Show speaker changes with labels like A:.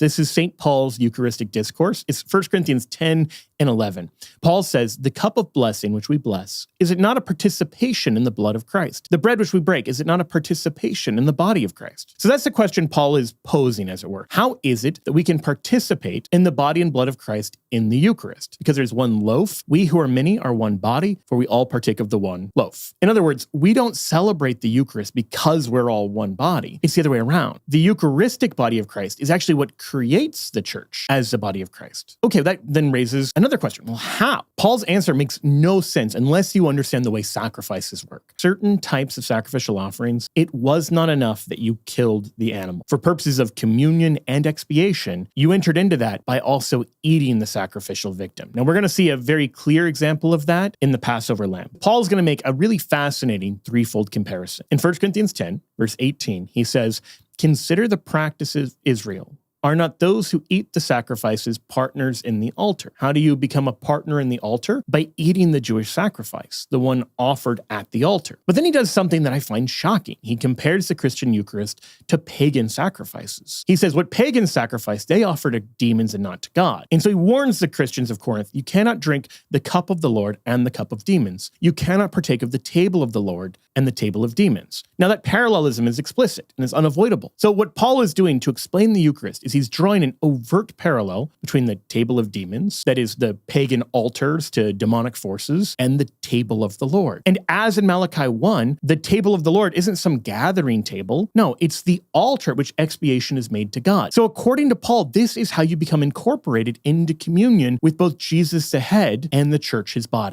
A: This is St. Paul's Eucharistic discourse. It's 1 Corinthians 10 and 11. Paul says, the cup of blessing which we bless, is it not a participation in the blood of Christ? The bread which we break, is it not a participation in the body of Christ? So that's the question Paul is posing, as it were. How is it that we can participate in the body and blood of Christ in the Eucharist? Because there's one loaf. We who are many are one body, for we all partake of the one loaf. In other words, we don't celebrate the Eucharist because we're all one body. It's the other way around. The Eucharistic body of Christ is actually what creates the church as the body of Christ. Okay, that then raises another question. Well, how? Paul's answer makes no sense unless you understand the way sacrifices work. Certain types of sacrificial offerings, it was not enough that you killed the animal. For purposes of communion and expiation, you entered into that by also eating the sacrificial victim. Now, we're going to see a very clear example of that in the Passover lamb. Paul's going to make a really fascinating threefold comparison. In 1 Corinthians 10, verse 18, he says, "Consider the practices of Israel. Are not those who eat the sacrifices partners in the altar?" How do you become a partner in the altar? By eating the Jewish sacrifice, the one offered at the altar. But then he does something that I find shocking. He compares the Christian Eucharist to pagan sacrifices. He says what pagans sacrificed, they offer to demons and not to God. And so he warns the Christians of Corinth, you cannot drink the cup of the Lord and the cup of demons. You cannot partake of the table of the Lord and the table of demons. Now that parallelism is explicit and is unavoidable. So what Paul is doing to explain the Eucharist is he's drawing an overt parallel between the table of demons, that is the pagan altars to demonic forces, and the table of the Lord. And as in Malachi 1, the table of the Lord isn't some gathering table. No, it's the altar at which expiation is made to God. So according to Paul, this is how you become incorporated into communion with both Jesus the head and the church his body.